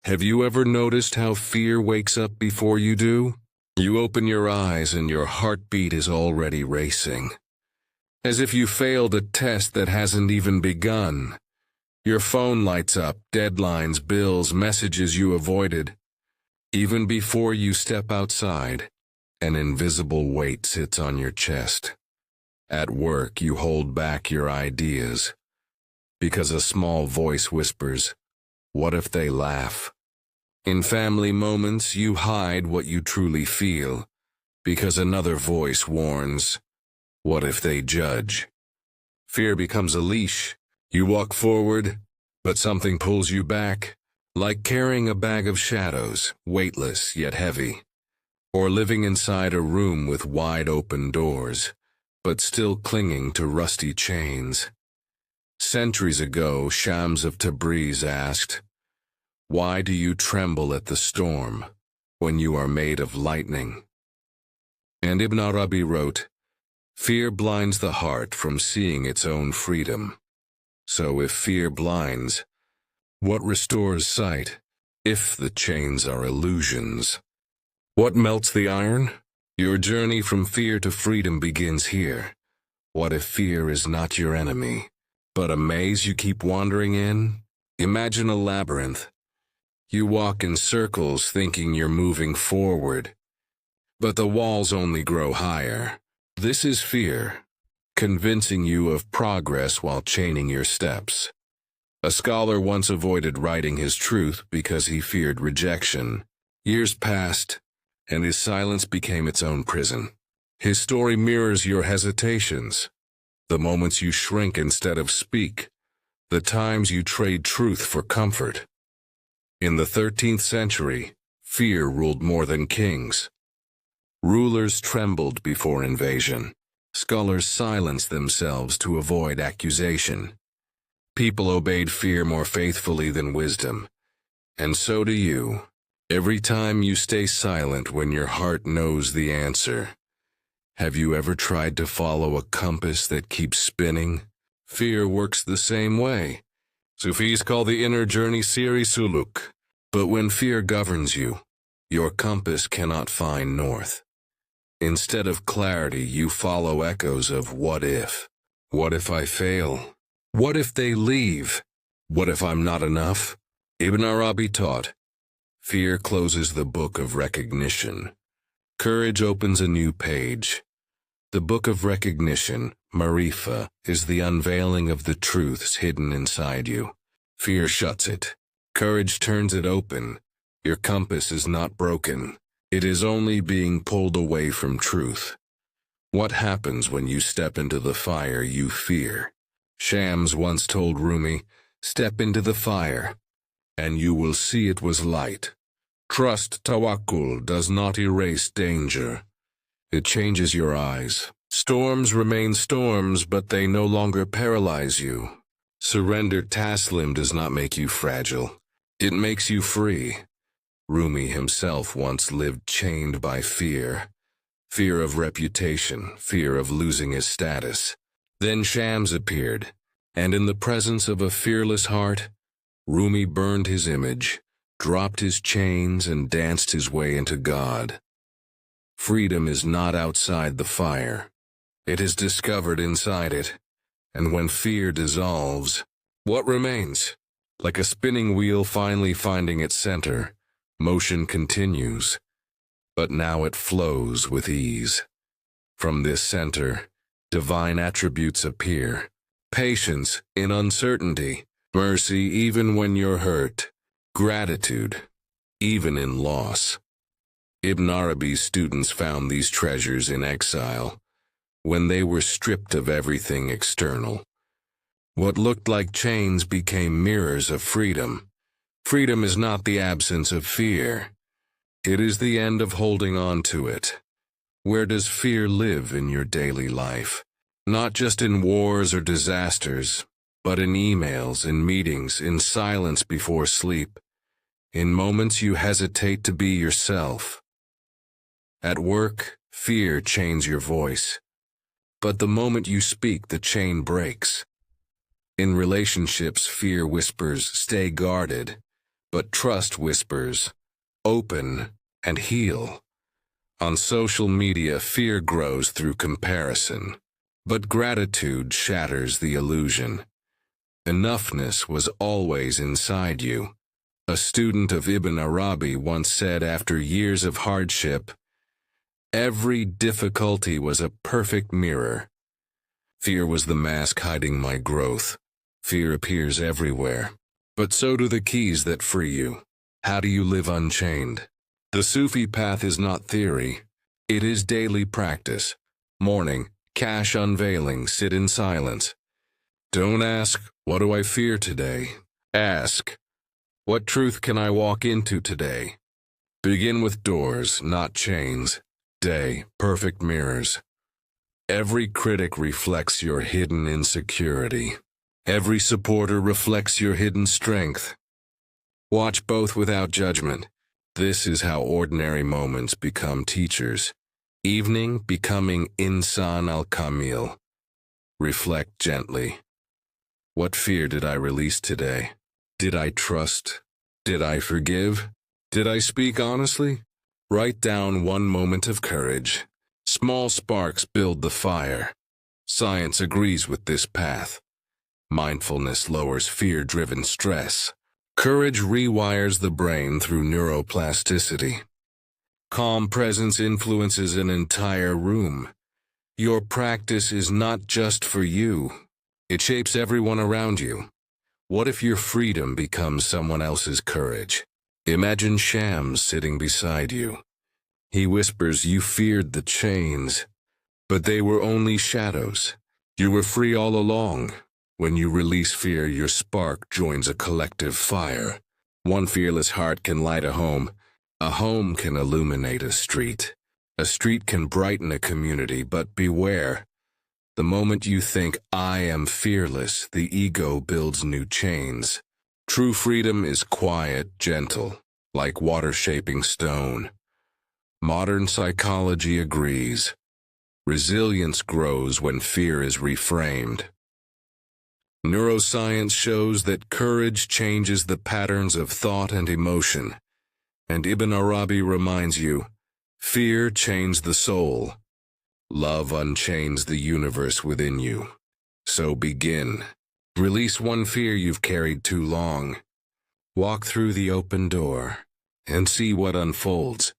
Have you ever noticed how fear wakes up before you do? You open your eyes and your heartbeat is already racing. As if you failed a test that hasn't even begun. Your phone lights up, deadlines, bills, messages you avoided. Even before you step outside, an invisible weight sits on your chest. At work, you hold back your ideas. Because a small voice whispers, "What if they laugh?" In family moments, you hide what you truly feel, because another voice warns, "What if they judge?" Fear becomes a leash. You walk forward, but something pulls you back, like carrying a bag of shadows, weightless yet heavy, or living inside a room with wide-open doors, but still clinging to rusty chains. Centuries ago, Shams of Tabriz asked, "Why do you tremble at the storm when you are made of lightning?" And Ibn Arabi wrote, "Fear blinds the heart from seeing its own freedom. So if fear blinds, what restores sight, if the chains are illusions? What melts the iron? Your journey from fear to freedom begins here. What if fear is not your enemy, but a maze you keep wandering in? Imagine a labyrinth. You walk in circles thinking you're moving forward, but the walls only grow higher. This is fear, convincing you of progress while chaining your steps. A scholar once avoided writing his truth because he feared rejection. Years passed, and his silence became its own prison. His story mirrors your hesitations, the moments you shrink instead of speak, the times you trade truth for comfort. In the 13th century, fear ruled more than kings. Rulers trembled before invasion. Scholars silenced themselves to avoid accusation. People obeyed fear more faithfully than wisdom. And so do you. Every time you stay silent when your heart knows the answer. Have you ever tried to follow a compass that keeps spinning? Fear works the same way. Sufis call the inner journey siri suluk. But when fear governs you, your compass cannot find north. Instead of clarity, you follow echoes of what if. What if I fail? What if they leave? What if I'm not enough? Ibn Arabi taught, fear closes the book of recognition. Courage opens a new page. The book of recognition, Marifa, is the unveiling of the truths hidden inside you. Fear shuts it. Courage turns it open. Your compass is not broken. It is only being pulled away from truth. What happens when you step into the fire you fear? Shams once told Rumi, "Step into the fire, and you will see it was light." Trust, Tawakkul, does not erase danger. It changes your eyes. Storms remain storms, but they no longer paralyze you. Surrender, taslim, does not make you fragile. It makes you free. Rumi himself once lived chained by fear. Fear of reputation, fear of losing his status. Then Shams appeared, and in the presence of a fearless heart, Rumi burned his image, dropped his chains, and danced his way into God. Freedom is not outside the fire. It is discovered inside it. And when fear dissolves, what remains? Like a spinning wheel finally finding its center, motion continues. But now it flows with ease. From this center, divine attributes appear. Patience in uncertainty, mercy even when you're hurt, gratitude even in loss. Ibn Arabi's students found these treasures in exile, when they were stripped of everything external. What looked like chains became mirrors of freedom. Freedom is not the absence of fear. It is the end of holding on to it. Where does fear live in your daily life? Not just in wars or disasters, but in emails, in meetings, in silence before sleep, in moments you hesitate to be yourself. At work, fear chains your voice. But the moment you speak, the chain breaks. In relationships, fear whispers, "Stay guarded." But trust whispers, open, and heal. On social media, fear grows through comparison, but gratitude shatters the illusion. Enoughness was always inside you. A student of Ibn Arabi once said after years of hardship, "Every difficulty was a perfect mirror." Fear was the mask hiding my growth. Fear appears everywhere, but so do the keys that free you. How do you live unchained? The Sufi path is not theory. It is daily practice. Morning, cash unveiling, sit in silence. Don't ask, what do I fear today? Ask, what truth can I walk into today? Begin with doors, not chains. Day, perfect mirrors. Every critic reflects your hidden insecurity. Every supporter reflects your hidden strength. Watch both without judgment. This is how ordinary moments become teachers. Evening becoming Insan al-Kamil. Reflect gently. What fear did I release today? Did I trust? Did I forgive? Did I speak honestly? Write down one moment of courage. Small sparks build the fire. Science agrees with this path. Mindfulness lowers fear-driven stress. Courage rewires the brain through neuroplasticity. Calm presence influences an entire room. Your practice is not just for you. It shapes everyone around you. What if your freedom becomes someone else's courage? Imagine Shams sitting beside you. He whispers you feared the chains, but they were only shadows. You were free all along. When you release fear, your spark joins a collective fire. One fearless heart can light a home. A home can illuminate a street. A street can brighten a community, but beware. The moment you think, I am fearless, the ego builds new chains. True freedom is quiet, gentle, like water shaping stone. Modern psychology agrees. Resilience grows when fear is reframed. Neuroscience shows that courage changes the patterns of thought and emotion. And Ibn Arabi reminds you, fear chains the soul. Love unchains the universe within you. So begin. Release one fear you've carried too long. Walk through the open door and see what unfolds.